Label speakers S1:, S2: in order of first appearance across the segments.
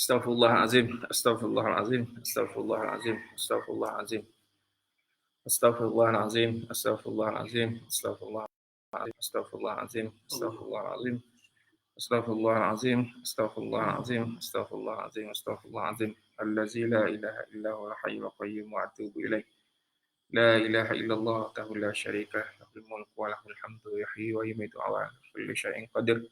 S1: Astaghfirullahalazim, astaghfirullahalazim, astaghfirullahalazim, astaghfirullahalazim, astaghfirullahalazim, astaghfirullahalazim, astaghfirullahalazim, astaghfirullahalazim, astaghfirullahalazim, astaghfirullahalazim, astaghfirullahalazim, astaghfirullahalazim, allazi la ilaha illa huwal hayyul qayyum wa atubu ilaih. La ilaha illallah wahdahu la syarika lahul mulku wa lahul hamdu yuhyi wa yumiitu wa ala kulli syai'in qadir.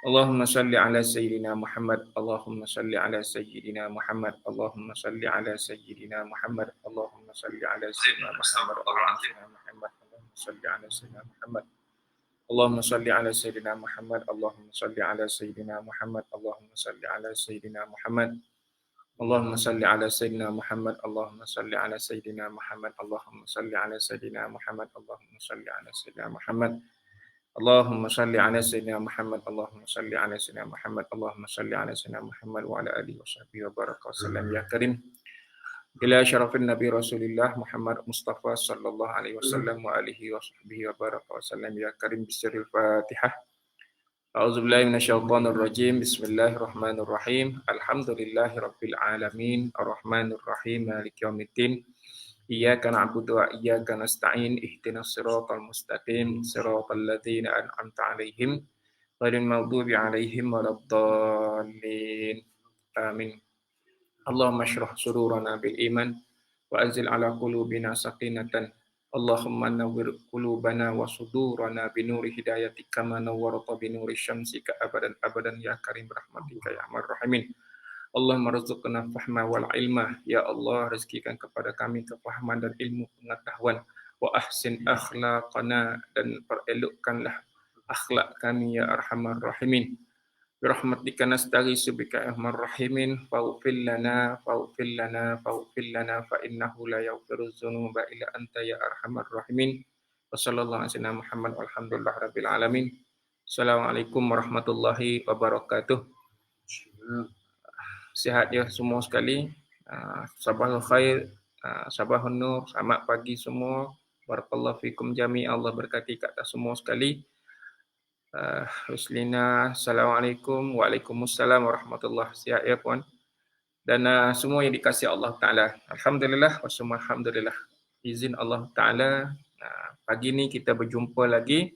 S1: Allahumma salli ala sayyidina Muhammad, Allahumma salli ala sayyidina Muhammad, Allahumma salli ala sayyidina Muhammad, Allahumma salli ala sayyidina Muhammad, Allahumma salli ala sayyidina Muhammad, Allahumma salli ala sayyidina Muhammad, Allahumma salli ala sayyidina Muhammad, Allahumma salli ala sayyidina Muhammad, Allahumma salli ala sayyidina Muhammad, Allahumma salli ala sayyidina Muhammad, Allahumma salli ala sayyidina Muhammad, Allahumma salli ala sayyidina Muhammad, Allahumma salli ala sayyidina Muhammad, Allahumma salli ala sayyidina Muhammad, Allahumma salli ala sayyidina Muhammad wa ala alihi wa sahbihi wa baraka wa sallam ya karim. Ila syarafin Nabi Rasulillah Muhammad Mustafa sallallahu alaihi wasallam wa alihi wa sahbihi wa baraka wa sallam ya karim. Bismillahil Fatihah. A'udzubillahi minasyaitonir rajim. Bismillahirrahmanirrahim. Alhamdulillahi rabbil alamin, arrahmanir rahim, maliki yaumiddin. Iyyaka na'budu wa iyyaka nasta'in. Ihdinas siratal mustaqim, siratal ladzina an'amta 'alaihim ghairil maghdubi 'alaihim waladdallin. Amin. Allahumma shrah sururana bil iman wa anzil ala qulubina sakinatan. Allahumma nawwir qulubana wa sudurana binuri hidayatika kama nawwarta binuri syamsika abadan ya karim rahmatika ya arhamar rahimin. Allahumma rzuqna fahma wal ilma. Ya Allah, rezekikan kepada kami kefahaman dan ilmu pengetahuan. Wa ahsin akhlaqana, dan perelokkanlah akhlak kami ya arhamar rahimin. Birahmatika nastaghiitsu bika ya arhamar rahimin. Faghfir lana fa innahu la yaghfiruz dzunuba illa anta ya arhamar rahimin. Wa sallallahu alaihi wasallam Muhammad walhamdulillahi rabbil alamin. Assalamualaikum warahmatullahi wabarakatuh. Sihat ya semua sekali. Sabahul khair, sabahun nur, selamat pagi semua. Barakallahu fikum jami', Allah berkati kat semua sekali. Ruslina, Assalamualaikum. Waalaikumsalam warahmatullahi. Sihat ya puan. Dan semua yang dikasihi Allah Ta'ala. Alhamdulillah, alhamdulillah. Izin Allah Ta'ala, pagi ni kita berjumpa lagi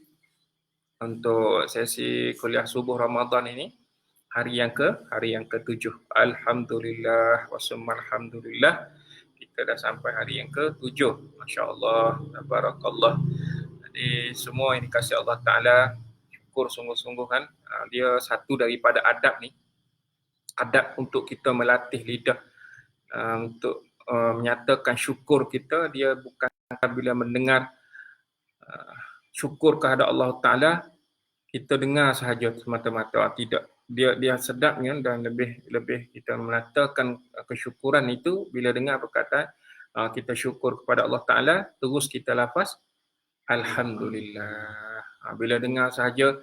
S1: untuk sesi kuliah subuh Ramadan ini. Hari yang ke-7. Alhamdulillah wasumma alhamdulillah. Kita dah sampai hari yang ke-7. Masya-Allah, tabarakallah. Jadi semua yang dikasihi Allah Taala, syukur sungguh-sungguh kan. Dia satu daripada adab ni. Adab untuk kita melatih lidah untuk menyatakan syukur kita. Dia bukan bila mendengar syukur kehadap Allah Taala kita dengar sahaja semata-mata, tidak. Dia sedapnya dan lebih kita mengatakan kesyukuran itu bila dengar perkataan kita syukur kepada Allah Taala, terus kita lafaz alhamdulillah. Bila dengar sahaja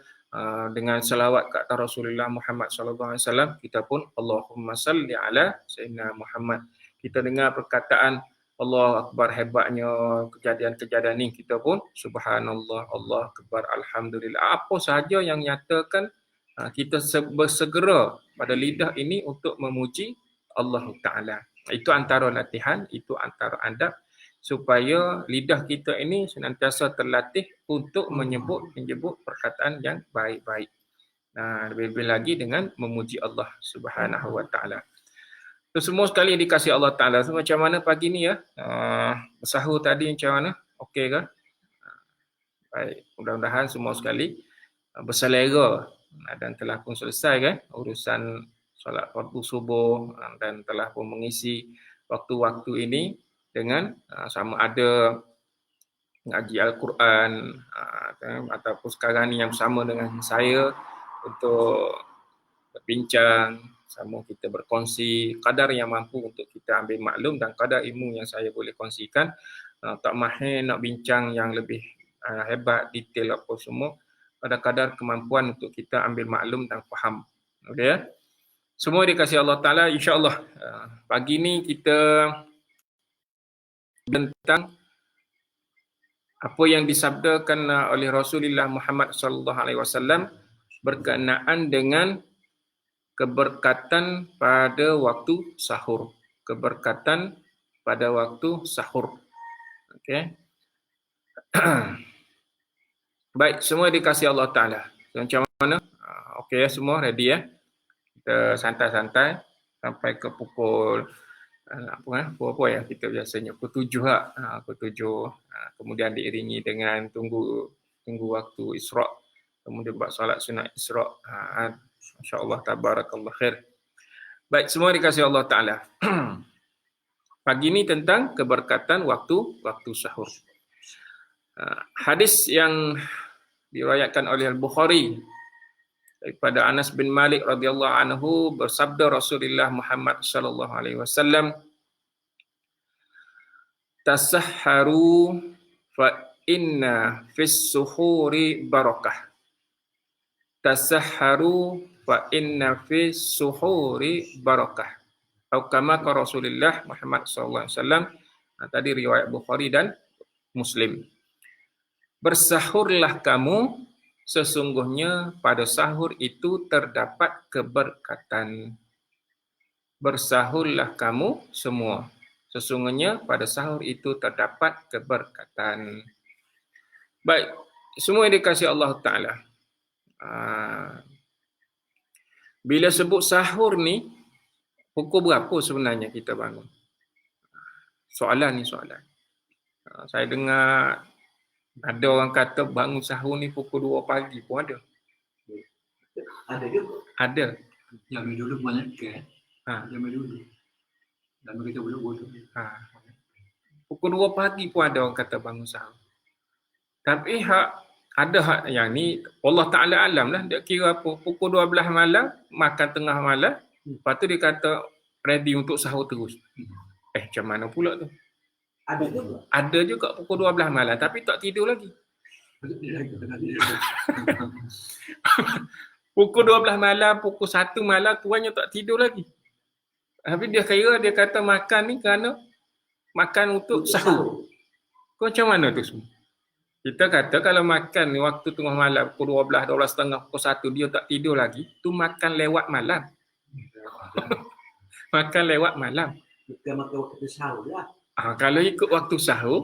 S1: dengan selawat ke atas Rasulullah Muhammad sallallahu alaihi wasallam, kita pun Allahumma salli ala sayyidina Muhammad. Kita dengar perkataan Allah Akbar, hebatnya kejadian-kejadian ni, kita pun subhanallah, Allah Akbar, alhamdulillah. Apa sahaja yang nyatakan kita bersegera pada lidah ini untuk memuji Allah Ta'ala. Itu antara latihan, itu antara adab supaya lidah kita ini senantiasa terlatih untuk menyebut perkataan yang baik-baik. Lebih-lebih lagi dengan memuji Allah Subhanahu Wa Ta'ala. So, semua sekali yang dikasihi Allah Ta'ala. So, macam mana pagi ni ya? Bersahur tadi macam mana? Okey ke? Baik, mudah-mudahan semua sekali berselera dan telah pun selesai kan urusan solat fardu subuh dan telah pun mengisi waktu-waktu ini dengan sama ada ngaji Al-Quran ataupun sekarang ni yang sama dengan saya untuk berbincang, sama kita berkongsi kadar yang mampu untuk kita ambil maklum dan kadar ilmu yang saya boleh kongsikan. Tak mahir nak bincang yang lebih hebat, detail apa semua, kadar-kadar kemampuan untuk kita ambil maklum dan faham. Okey ya. Semua dikasihi Allah Taala, insya-Allah. Pagi ni kita tentang apa yang disabdakan oleh Rasulullah Muhammad sallallahu alaihi wasallam berkenaan dengan keberkatan pada waktu sahur. Keberkatan pada waktu sahur. Okey. Baik, semua dikasihi Allah Ta'ala. Macam mana? Okey ya, semua ready ya? Kita santai-santai sampai ke pukul pukul ya kita biasanya pukul 7 lah. Pukul 7. Kemudian diiringi dengan tunggu waktu Isra'. Kemudian buat solat sunat Isra'. Masya-Allah, tabarakallah khair. Baik, semua dikasihi Allah Ta'ala. Pagi ini tentang keberkatan waktu sahur. Hadis yang diriwayatkan oleh Al-Bukhari daripada Anas bin Malik radhiyallahu anhu, bersabda Rasulullah Muhammad sallallahu alaihi wasallam, "Tasahharu fa inna fis suhuri barakah." Tasahharu fa inna fis suhuri barakah. Atau kama qala Rasulullah Muhammad sallallahu alaihi wasallam. Tadi riwayat Bukhari dan Muslim. Bersahurlah kamu, sesungguhnya pada sahur itu terdapat keberkatan. Bersahurlah kamu semua, sesungguhnya pada sahur itu terdapat keberkatan. Baik, semua yang dikasihi Allah Ta'ala. Bila sebut sahur ni, pukul berapa sebenarnya kita bangun? Soalan. Saya dengar ada orang kata bangun sahur ni pukul 2 pagi pun ada.
S2: Ada juga.
S1: Ada.
S2: Yang dulu banyak ke. Yang dulu. Dan kita bodoh.
S1: Pukul 2 pagi pun ada orang kata bangun sahur. Tapi ada hak yang ni Allah Ta'ala alam lah. Dia kira apa? Pukul 12 malam, makan tengah malam. Lepas tu dia kata ready untuk sahur terus. Macam mana pula tu? Ada juga pukul 12 malam tapi tak tidur lagi. Pukul 12 malam, pukul 1 malam tuannya tak tidur lagi. Tapi dia kata makan ni kerana makan untuk sahur. Kau macam mana tu semua? Kita kata kalau makan ni waktu tengah malam, pukul 12, 12.30, pukul 1 dia tak tidur lagi, tu makan lewat malam. Makan lewat malam.
S2: Bukan makan waktu sahur lah.
S1: Kalau ikut waktu sahur,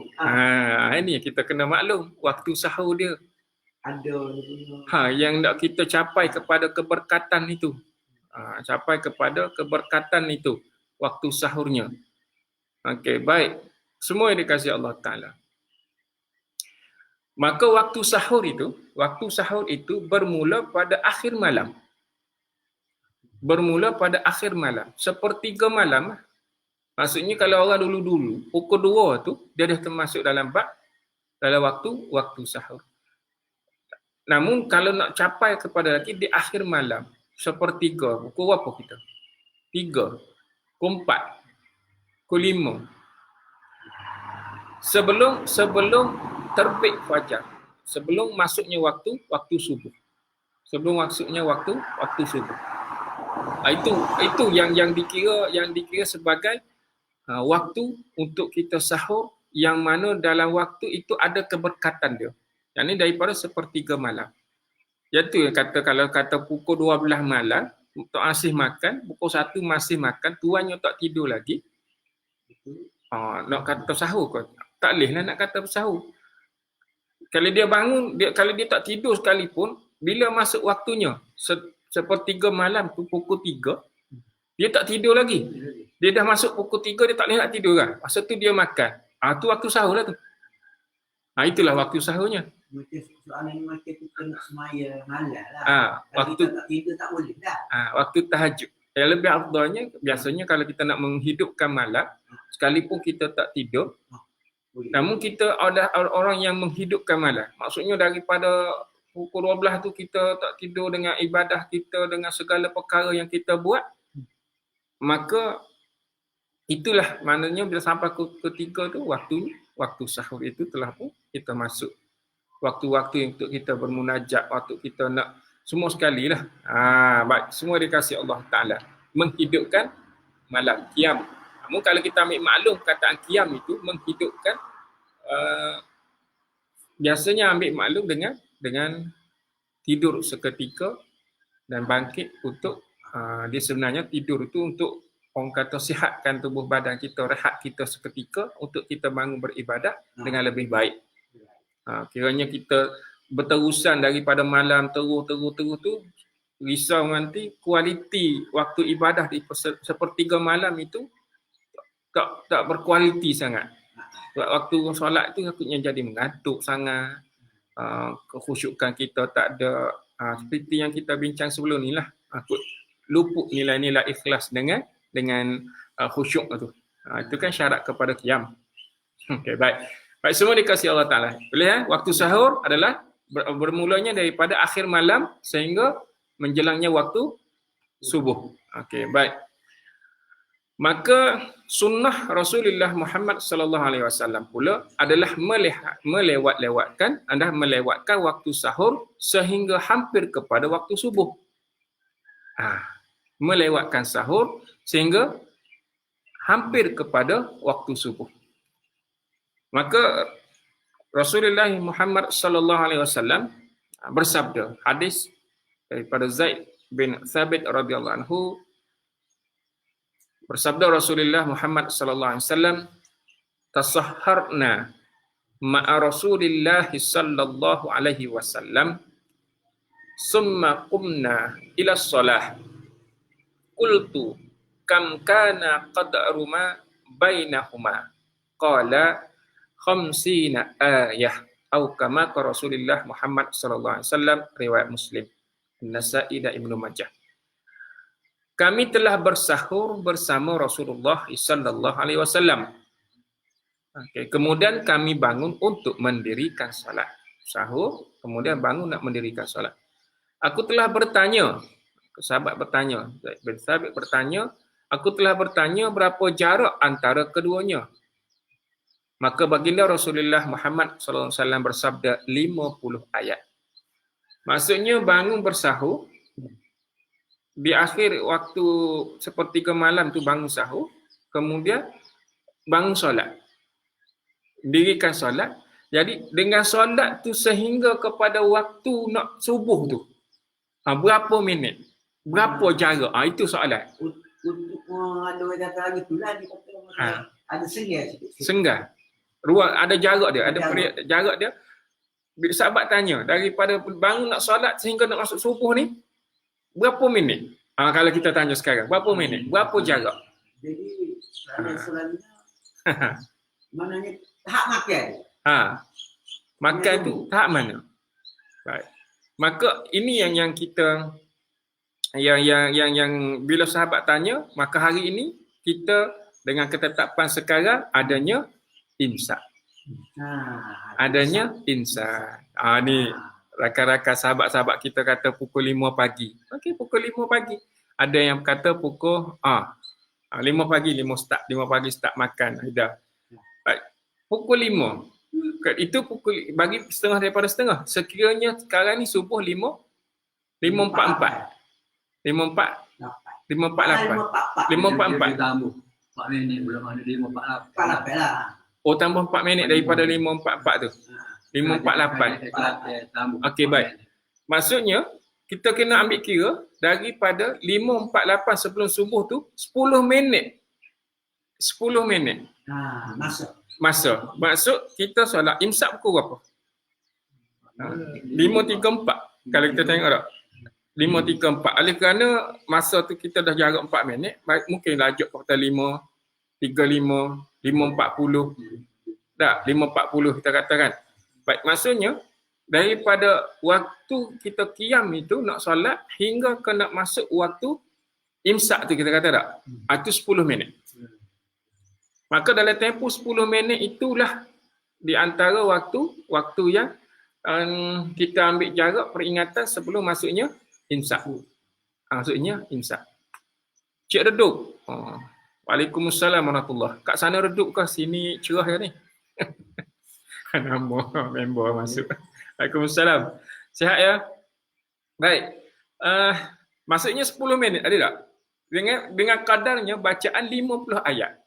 S1: ini kita kena maklum waktu sahur dia.
S2: Ada
S1: yang nak kita capai kepada keberkatan itu. Capai kepada keberkatan itu waktu sahurnya. Okey, baik. Semua yang dikasihi Allah Ta'ala. Maka waktu sahur itu bermula pada akhir malam. Bermula pada akhir malam, sepertiga malam. Maksudnya kalau orang dulu-dulu pukul 2 tu dia dah termasuk dalam waktu sahur. Namun kalau nak capai kepada lagi di akhir malam, sepertiga, pukul berapa kita? 3, pukul 4, pukul 5. Sebelum terbit fajar, sebelum masuknya waktu subuh. Sebelum masuknya waktu subuh. Itu yang dikira sebagai waktu untuk kita sahur, yang mana dalam waktu itu ada keberkatan dia. Yang ini daripada sepertiga malam. Iaitu yang kata kalau kata pukul 12 malam untuk masih makan, pukul 1 masih makan, tuannya tak tidur lagi. Nak kata sahur kau. Tak bolehlah nak kata sahur. Kalau dia bangun, kalau dia tak tidur sekalipun, bila masuk waktunya, sepertiga malam tu pukul 3, dia tak tidur lagi. Dia dah masuk pukul 3, dia tak boleh nak tidur kan. Masa tu dia makan. Tu waktu sahur lah tu. Itulah waktu sahurnya.
S2: Macam soalan macam kita nak semaya malam lah.
S1: Waktu
S2: kita tak tidur tak boleh dah.
S1: Waktu tahajud. Yang lebih afdalnya biasanya kalau kita nak menghidupkan malam, sekalipun kita tak tidur, namun kita ada orang yang menghidupkan malam. Maksudnya daripada pukul 12 tu kita tak tidur dengan ibadah kita, dengan segala perkara yang kita buat, maka itulah maknanya bila sampai ketiga tu waktu sahur itu telah pun kita masuk. Waktu-waktu untuk kita bermunajat, waktu kita nak semua sekali lah. Baik, semua dikasih Allah Ta'ala. Menghidupkan malam, qiyam. Namun kalau kita ambil maklum kataan qiyam itu menghidupkan, biasanya ambil maklum dengan tidur seketika dan bangkit untuk dia sebenarnya tidur itu untuk orang kata sihatkan tubuh badan kita, rehat kita seketika untuk kita bangun beribadat dengan lebih baik. Kiranya kita berterusan daripada malam terus tu, risau nanti kualiti waktu ibadah di sepertiga malam itu tak berkualiti sangat. Waktu solat itu takutnya jadi mengantuk sangat, kekhusyukan kita tak ada, seperti yang kita bincang sebelum ni lah, luput nilai-nilai ikhlas dengan khusyuk tu. Itu kan syarat kepada qiyam. Okey, baik. Baik, semua dikasihi Allah Ta'ala. Boleh waktu sahur adalah bermulanya daripada akhir malam sehingga menjelangnya waktu subuh. Okey, baik. Maka sunnah Rasulullah Muhammad sallallahu alaihi wasallam pula adalah melewatkan waktu sahur sehingga hampir kepada waktu subuh. Melewatkan sahur sehingga hampir kepada waktu subuh. Maka Rasulullah Muhammad sallallahu alaihi wasallam bersabda, hadis daripada Zaid bin Thabit radhiyallahu anhu, bersabda Rasulullah Muhammad sallallahu alaihi wasallam, tasahharna ma'a Rasulillah sallallahu alaihi wasallam summa qumna ila shalah qultu kam kana qadru ma bainahuma qala 50 ayah atau kama qala Rasulullah Muhammad sallallahu alaihi wasallam, riwayat Muslim, Nasa'i dan Ibnu Majah. Kami telah bersahur bersama Rasulullah sallallahu alaihi wasallam. Okey, kemudian kami bangun untuk mendirikan solat. Sahur, kemudian bangun nak mendirikan solat. Aku telah bertanya, sahabat bertanya, bin Thabit bertanya, aku telah bertanya berapa jarak antara keduanya. Maka baginda Rasulullah Muhammad sallallahu alaihi wasallam bersabda 50 ayat. Maksudnya bangun bersahur, di akhir waktu sepertiga malam tu bangun sahur, kemudian bangun solat, dirikan solat. Jadi dengan solat tu sehingga kepada waktu nak subuh tu, berapa minit, berapa jarak, itu soalan.
S3: Untuk ada orang kata lagi tu lah, dia kata ada
S1: senggar, ruang, ada jarak dia, ada jarak dia. Bila sahabat tanya, daripada bangun nak solat sehingga nak masuk subuh ni berapa minit? Kalau kita tanya sekarang, berapa minit? Berapa jarak?
S3: Jadi, selalunya maknanya tahap makan.
S1: Makan tu tahap mana? Baik. Maka ini yang kita yang bila sahabat tanya, maka hari ini kita dengan ketetapan sekarang adanya imsak. Adanya imsak. Ni rakan-rakan sahabat-sahabat kita kata pukul 5 pagi. Okey, pukul 5 pagi. Ada yang kata pukul 5 pagi, 5 pagi start makan. Dah. Baik. Pukul 5. Itu pukul bagi setengah daripada setengah. Sekiranya sekarang ni subuh 5.44. 5.48. 5.44.
S2: 4 minit belum ada 5.48 lah.
S1: Oh, tambah 4 minit daripada 5.44 tu. 5.48. Okey, baik. Maksudnya, kita kena ambil kira daripada 5.48 sebelum subuh tu, 10 minit. 10 minit. Masa. Maksud kita solat imsak pukul berapa? 5.34. Kalau kita tengok tak? 5.34. Oleh kerana masa tu kita dah jarak 4 minit, mungkin lajuk kepada 5.35, 5.40. Tak, 5.40 kita katakan. Baik, maksudnya daripada waktu kita qiyam itu nak solat hingga ke nak masuk waktu imsak tu kita kata tak? Itu 10 minit. Maka dalam tempoh 10 minit itulah di antara waktu yang kita ambil jarak peringatan sebelum masuknya imsak. Maksudnya imsak. Cik Reduk. Waalaikumsalam warahmatullahi. Kat sana redup ke sini cerah ke ni? Nama member masuk. Waalaikumsalam. Sihat ya? Baik. Maksudnya 10 minit, ada tak? Dengan kadarnya bacaan 50 ayat.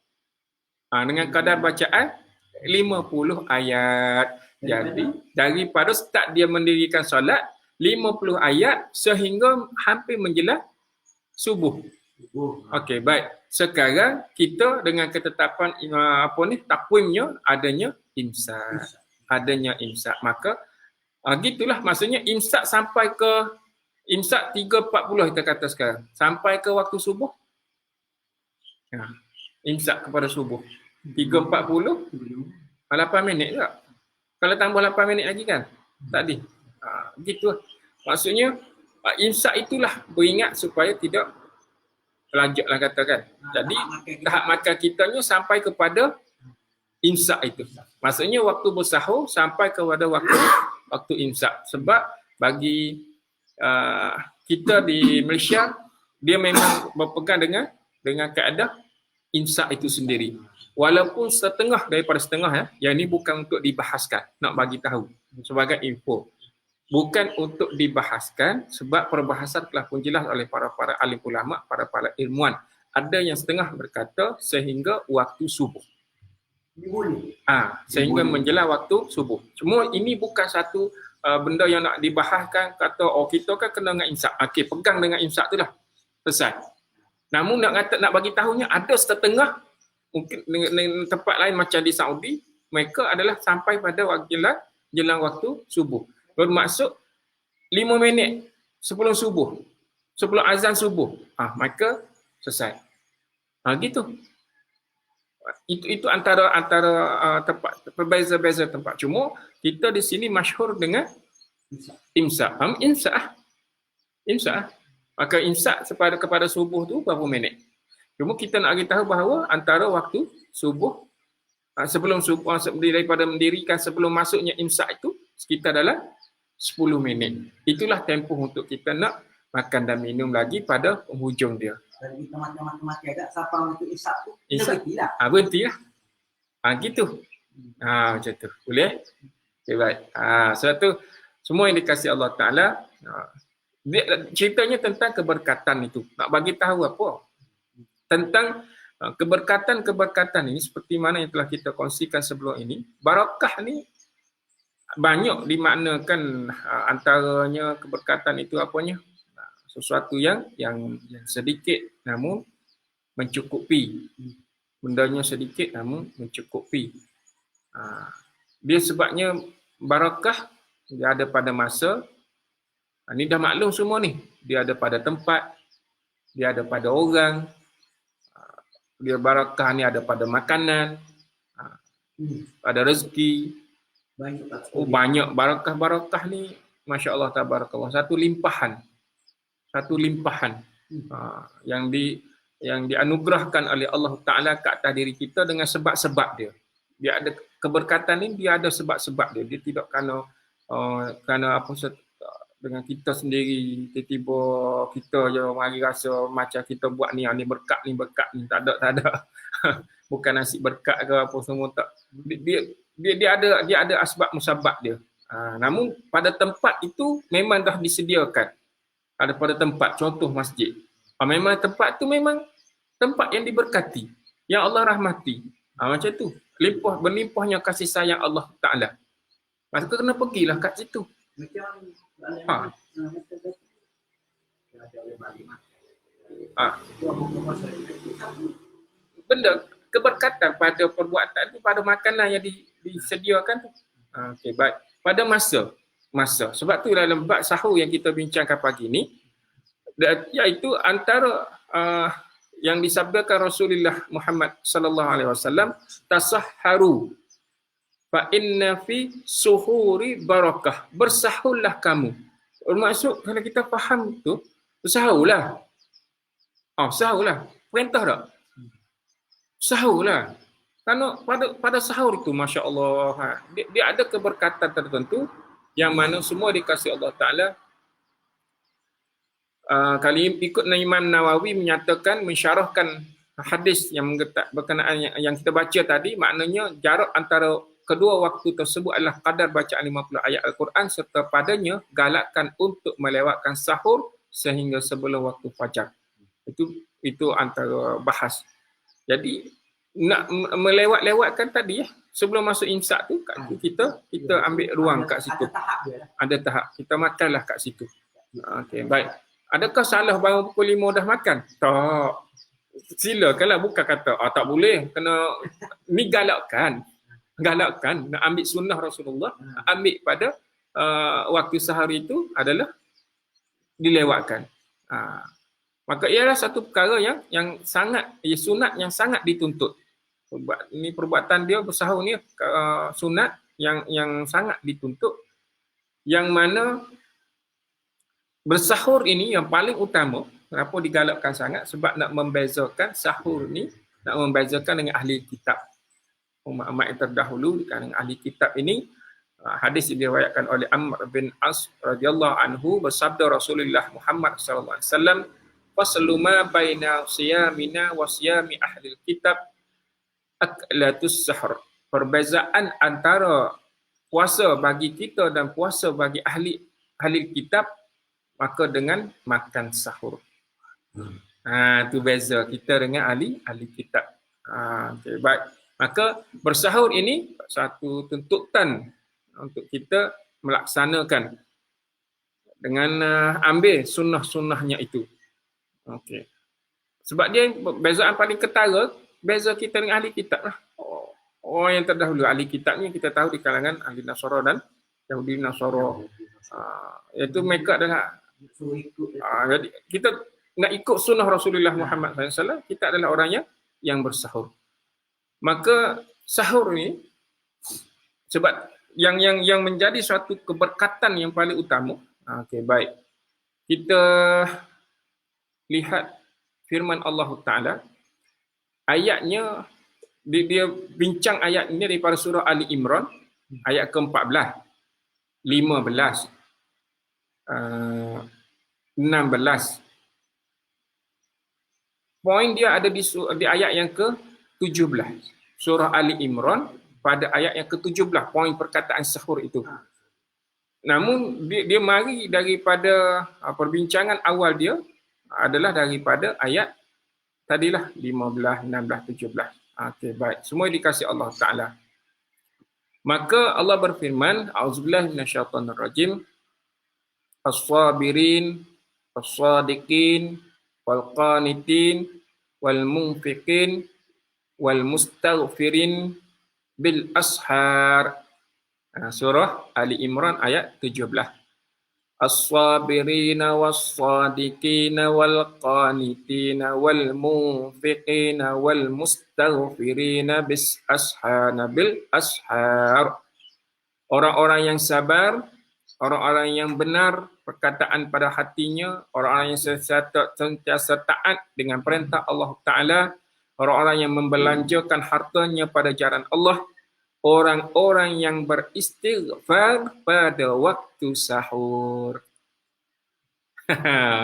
S1: Dengan kadar bacaan 50 ayat. Jadi daripada start dia mendirikan solat 50 ayat sehingga hampir menjelang subuh.
S3: Subuh.
S1: Okey, baik. Sekarang kita dengan ketetapan takwimnya adanya imsak. Adanya imsak. Maka gitulah maksudnya imsak sampai ke imsak 3.40 kita kata sekarang. Sampai ke waktu subuh. Imsak kepada subuh. 3.40 8 minit tak? Kalau tambah 8 minit lagi kan? Tadi. Gitu. Maksudnya imsak itulah beringat supaya tidak terlanjutlah katakan. Jadi tahap makan kitanya sampai kepada imsak itu. Maksudnya waktu bersahur sampai kepada waktu imsak. Sebab bagi kita di Malaysia dia memang berpegang dengan kaedah imsak itu sendiri. Walaupun setengah daripada setengah yang ini bukan untuk dibahaskan, nak bagi tahu sebagai info. Bukan untuk dibahaskan sebab perbahasan telah pun jelas oleh para alim ulama, para ilmuwan. Ada yang setengah berkata sehingga waktu subuh. Sehingga menjelang waktu subuh. Semua ini bukan satu benda yang nak dibahaskan, kata kita kan kena dengan imsak. Okey, pegang dengan imsak tu lah. Selesai. Namun nak bagi tahunya ada setengah mungkin dengan tempat lain macam di Saudi, mereka adalah sampai pada jelang waktu subuh. Bermaksud 5 minit sebelum subuh, sebelum azan subuh, maka selesai. Gitu. Itu antara tempat, berbeza-beza tempat. Cuma kita di sini masyhur dengan imsak. Imsak. Maka imsak kepada subuh tu berapa minit? Cuma kita nak beritahu bahawa antara waktu subuh sebelum subuh, daripada mendirikan sebelum masuknya imsak itu sekitar dalam 10 minit. Itulah tempoh untuk kita nak makan dan minum lagi pada penghujung dia.
S3: Kalau kita makan agak sampai untuk imsak tu,
S1: imsak.
S3: Berhentilah.
S1: Gitu. Macam tu. Boleh? Okay, baik. Sebab tu semua yang dikasihi Allah Ta'ala, ceritanya tentang keberkatan itu. Nak bagi tahu apa? Tentang keberkatan ini seperti mana yang telah kita kongsikan sebelum ini. Barakah ni banyak dimaknakan, antaranya keberkatan itu apanya? Sesuatu yang sedikit namun mencukupi. Bendanya sedikit namun mencukupi. Dia sebabnya barakah dia ada pada masa. Ni dah maklum semua ni. Dia ada pada tempat, dia ada pada orang. Dia barakah ni ada pada makanan, pada rezeki. Banyak barakah ni, Masya Allah tabarakallah, satu limpahan yang dianugerahkan oleh Allah Ta'ala ke atas diri kita dengan sebab-sebab dia. Dia ada keberkatan ni, dia ada sebab-sebab dia. Dia tidak kerana dengan kita sendiri, tiba-tiba kita je mari rasa macam kita buat ni berkat ni. Tak ada. Bukan nasib berkat ke apa semua, tak. Dia ada asbab musabab dia. Namun pada tempat itu memang dah disediakan. Ada pada tempat, contoh masjid. Memang tempat tu memang tempat yang diberkati, yang Allah rahmati. Macam tu. Berlimpahnya kasih sayang Allah Ta'ala. Maka kena pergilah kat situ. Benda keberkatan pada perbuatan itu, pada makanan yang disediakan tu. Okey, baik. Pada masa. Sebab tu dalam bab sahur yang kita bincangkan pagi ni, iaitu antara yang disabdakan Rasulullah Muhammad sallallahu alaihi wasallam, tasahharu fa inna fi suhuri barakah. Bersahurlah kamu. Bermaksud kalau kita faham tu, bersahurlah. Sahurlah. Perintah tak? Sahurlah. Kerana pada sahur itu, Masya Allah, dia ada keberkatan tertentu yang mana semua dikasih Allah Ta'ala. Kali ikut Imam Nawawi menyatakan, mensyarahkan hadis yang berkenaan yang kita baca tadi, maknanya jarak antara kedua waktu tersebut adalah kadar bacaan 50 ayat Al-Quran serta padanya galakkan untuk melewatkan sahur sehingga sebelum waktu fajar. Itu antara bahas. Jadi nak melewat-lewatkan tadi sebelum masuk imsak tu kita ambil ruang kat situ. Ada tahap. Kita makanlah kat situ. Okey, baik. Adakah salah bangun pukul 5 dah makan? Tak. Silakanlah, bukan kata tak boleh, kena ni galakkan. Galakkan nak ambil sunnah Rasulullah, ambil pada waktu sehari itu adalah dilewatkan. Maka ialah satu perkara yang sangat sunat yang sangat dituntut. Ini perbuatan dia bersahur ni sunat yang sangat dituntut, yang mana bersahur ini yang paling utama. Kenapa digalakkan sangat? Sebab nak membezakan sahur ni, nak membezakan dengan ahli kitab. Umat-umat yang terdahulu dengan ahli kitab ini. Hadis yang diriwayatkan oleh Amr bin As radhiyallahu anhu, bersabda Rasulullah Muhammad sallallahu alaihi wasallam, "Faslu ma baina siyamina wa siyami ahli kitab aklatus sahur." Perbezaan antara puasa bagi kita dan puasa bagi ahli kitab, maka dengan makan sahur. Tu beza kita dengan ahli kitab. Okay, baik. Maka bersahur ini satu tuntutan untuk kita melaksanakan dengan ambil sunnah-sunnahnya itu. Okey. Sebab dia bezaan paling ketara, beza kita dengan ahli kitab lah. Orang yang terdahulu ahli kitab ni kita tahu di kalangan ahli Nasara dan Yahudi Nasara. Iaitu mereka adalah jadi kita nak ikut sunnah Rasulullah Muhammad SAW, kita adalah orang yang bersahur. Maka sahur ni sebab yang menjadi suatu keberkatan yang paling utama. Okey, baik. Kita lihat firman Allah Taala. Ayatnya dia bincang ayat ini daripada surah Ali Imran ayat ke-14, 15, 16. Poin dia ada di ayat yang ke-17. Surah Ali Imran pada ayat yang ke-17, poin perkataan sahur itu. Namun dia mari daripada perbincangan awal dia adalah daripada ayat tadilah 15, 16, 17. Okey, baik. Semua dikasih Allah Taala. Maka Allah berfirman, A'udzubillahi minasyaitonirrajim. As-sabirin, as-sadiqin, wal-qanitin, wal-munfiqin, wal-mustaghfirin bil ashar. Surah Ali Imran ayat 17. As-sabirina was-sadiqina wal-qanitina wal-munfiqina wal-mustaghfirina bis ashana bil ashar. Orang-orang yang sabar, orang-orang yang benar perkataan pada hatinya, orang-orang yang sentiasa taat dengan perintah Allah Ta'ala, orang-orang yang membelanjakan hartanya pada jalan Allah, orang-orang yang beristighfar pada waktu sahur.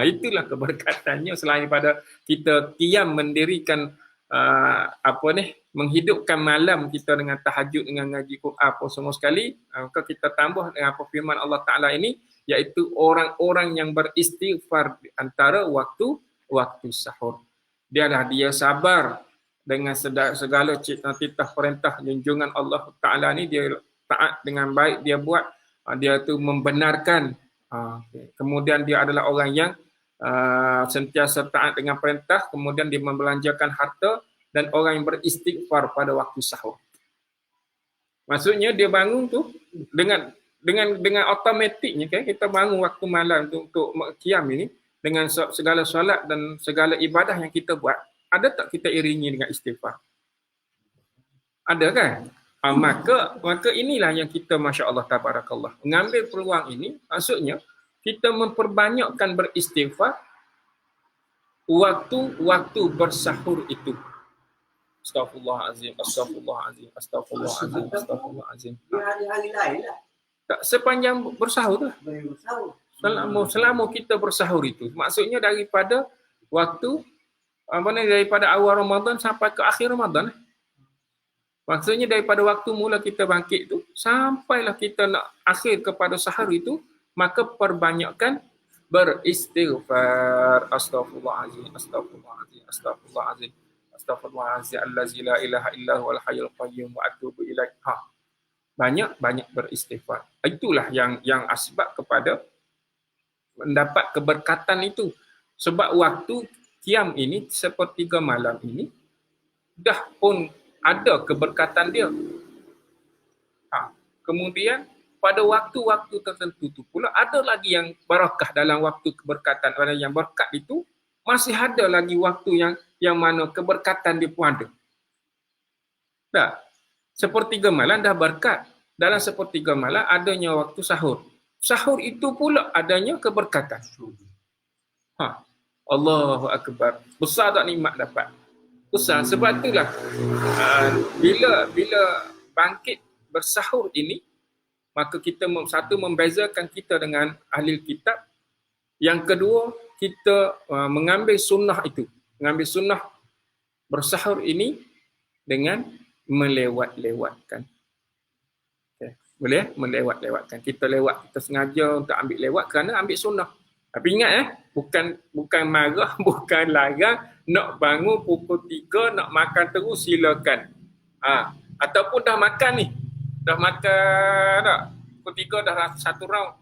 S1: Itulah keberkatannya selain pada kita qiyam mendirikan menghidupkan malam kita dengan tahajud, dengan ngaji Quran apa semua sekali. Maka kita tambah dengan firman Allah Ta'ala ini, iaitu orang-orang yang beristighfar antara waktu sahur. Dia sabar dengan segala titah perintah junjungan Allah Ta'ala ni, dia taat dengan baik, dia buat, dia tu membenarkan. Kemudian dia adalah orang yang sentiasa taat dengan perintah, kemudian dia membelanjakan harta, dan orang yang beristighfar pada waktu sahur. Maksudnya dia bangun tu dengan automatiknya, kan, kita bangun waktu malam untuk qiyam ini dengan segala solat dan segala ibadah yang kita buat. Ada tak kita iringi dengan istighfar? Ada kan? Maka inilah yang kita, Masya Allah, tabarakallah, mengambil peluang ini. Maksudnya kita memperbanyakkan beristighfar waktu bersahur itu. Astaghfirullahalazim, astaghfirullahalazim, astaghfirullahalazim, astaghfirullahalazim.
S3: Hari-hari lain lah.
S1: Tak, sepanjang bersahur lah. Selama kita bersahur itu, maksudnya daripada waktu daripada awal Ramadan sampai ke akhir Ramadan. Maksudnya daripada waktu mula kita bangkit tu sampailah kita nak akhir kepada sahur itu, maka perbanyakkan beristighfar. Astaghfirullahalazim, astaghfirullahalazim, astaghfirullahalazim, astaghfirullahalazim allazi la ilaha illa huwal hayyul qayyum wa atubu ilaih. Banyak beristighfar. Itulah yang asbab kepada mendapat keberkatan itu. Sebab waktu qiyam ini, sepertiga malam ini, dah pun ada keberkatan dia. Kemudian pada waktu-waktu tertentu tu pula ada lagi yang barakah dalam waktu keberkatan. Ada yang berkat itu, masih ada lagi waktu yang mana keberkatan dia pun ada. Tak? Sepertiga malam dah berkat. Dalam sepertiga malam adanya waktu sahur. Sahur itu pula adanya keberkatan. Allahu Akbar. Besar tak nikmat dapat? Besar. Sebab itulah bila bangkit bersahur ini, maka kita satu membezakan kita dengan ahli kitab. Yang kedua, kita mengambil sunnah itu. Mengambil sunnah bersahur ini dengan melewat-lewatkan. Okay. Boleh? Melewat-lewatkan. Kita lewat, kita sengaja untuk ambil lewat kerana ambil sunnah. Tapi ingat bukan marah, bukan larang, nak bangun pukul 3, nak makan terus silakan. Ataupun dah makan ni. Dah makan tak? Pukul 3 dah satu round.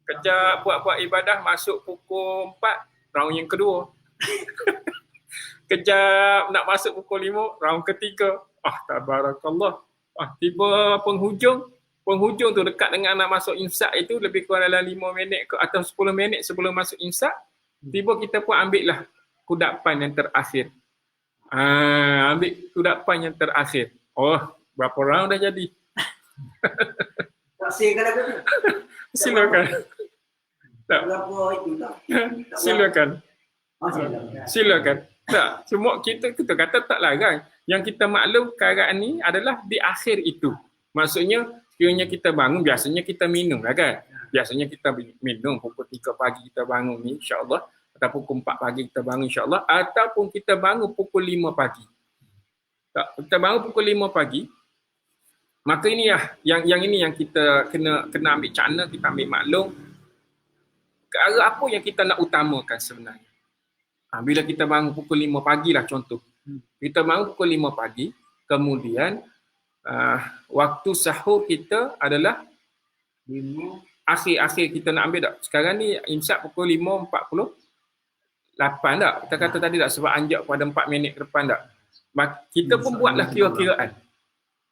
S1: Kejap buat ibadah, masuk pukul 4, round yang kedua. Kejap nak masuk pukul 5, round ketiga. Tabarakallah. Tiba penghujung tu dekat dengan nak masuk imsak itu lebih kurang dalam 5 minit ke atau 10 minit sebelum masuk imsak, tiba kita pun ambil lah kudapan yang terakhir. Ambil kudapan yang terakhir. Berapa round dah jadi?
S3: Tak silakan aku tu.
S1: Silakan. Tak.
S3: Berapa itu tak?
S1: Silakan.
S3: Silakan.
S1: Silakan. Tak, cuma kita kata tak larang. Yang kita maklum keadaan ni adalah di akhir itu. Maksudnya, sekiranya kita bangun, biasanya kita minum lah kan? Biasanya kita minum pukul 3 pagi kita bangun ni insyaAllah. Ataupun pukul 4 pagi kita bangun insyaAllah. Ataupun kita bangun pukul 5 pagi. Tak, kita bangun pukul 5 pagi. Maka ini lah, yang ini yang kita kena ambil cana, kita ambil maklum. Perkara apa yang kita nak utamakan sebenarnya? Bila kita bangun pukul 5 pagi lah contoh. Kita bangun pukul 5 pagi, kemudian waktu sahur kita adalah akhir kita nak ambil tak? Sekarang ni imsak pukul 5.48 tak? Kita kata tadi tak sebab anjak pada 4 minit ke depan tak? Kita pun buatlah kira-kiraan.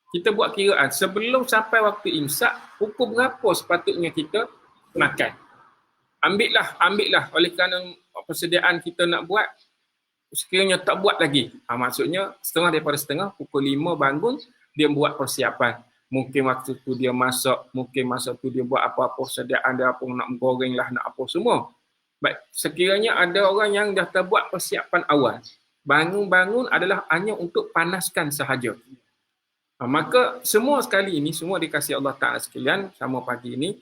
S1: Kita buat kiraan sebelum sampai waktu imsak, pukul berapa sepatutnya kita makan. Ambillah oleh kerana persediaan kita nak buat, sekiranya tak buat lagi. Maksudnya setengah daripada setengah, pukul 5 bangun, dia buat persiapan. Mungkin waktu tu dia masak, mungkin masa tu dia buat apa-apa persediaan dia, apa nak goreng lah, nak apa semua. Baik, sekiranya ada orang yang dah terbuat persiapan awal, bangun-bangun adalah hanya untuk panaskan sahaja. Maka semua sekali ini, semua dikasihi Allah Ta'ala sekalian, sama pagi ini,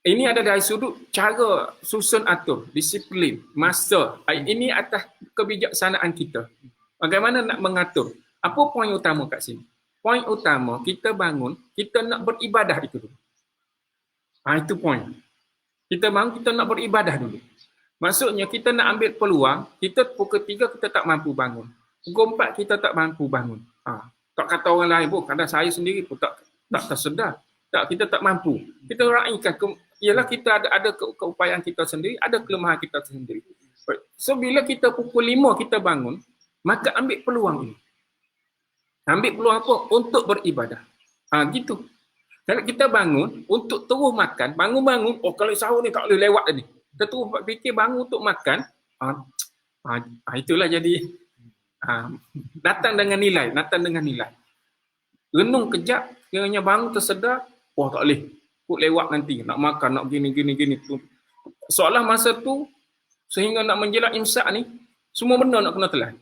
S1: ini ada dari sudut cara susun atur, disiplin, masa. Ini atas kebijaksanaan kita. Bagaimana nak mengatur? Apa poin utama kat sini? Poin utama, kita bangun, kita nak beribadah itu dulu. Itu poin. Kita bangun, kita nak beribadah dulu. Maksudnya kita nak ambil peluang, kita pukul 3 kita tak mampu bangun. Pukul 4 kita tak mampu bangun. Tak kata orang lain pun, kadang saya sendiri pun tak tersedar. Tak, kita tak mampu. Kita raikan, ialah kita ada keupayaan kita sendiri, ada kelemahan kita sendiri. So bila kita pukul 5 kita bangun, maka ambil peluang ini. Ambil peluang apa? Untuk beribadah. Gitu. Kalau kita bangun untuk terus makan, bangun-bangun, kalau sahur ni tak boleh lewat tadi. Kita terus fikir bangun untuk makan, itulah jadi datang dengan nilai. Renung kejap, kiranya bangun tersedar, tak boleh. Kut lewat nanti, nak makan, nak gini. Seolah masa tu, sehingga nak menjelang imsak ni, semua benda nak kena telan.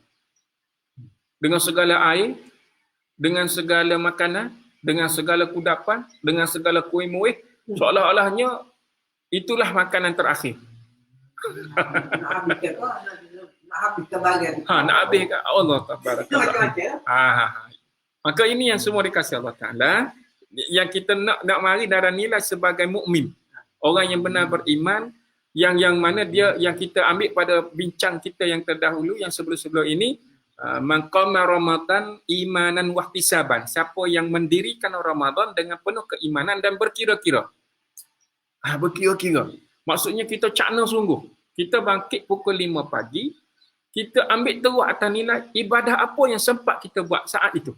S1: Dengan segala air, dengan segala makanan, dengan segala kudapan, dengan segala kuih-muih, seolah-olahnya itulah makanan terakhir.
S3: Nak habis ke bagian.
S1: Nak habis ke Allah Ta'ala. Maka ini yang semua dikasihi Allah Ta'ala. Yang kita nak mari darah nilai sebagai mukmin, orang yang benar beriman, yang mana dia yang kita ambil pada bincang kita yang terdahulu, yang sebelum-sebelum ini, man qama Ramadan imanan wahtisaban, siapa yang mendirikan Ramadan dengan penuh keimanan dan berkira-kira. Berkira-kira. Maksudnya kita cakna sungguh. Kita bangkit pukul 5 pagi, kita ambil terus atas nilai ibadah apa yang sempat kita buat saat itu.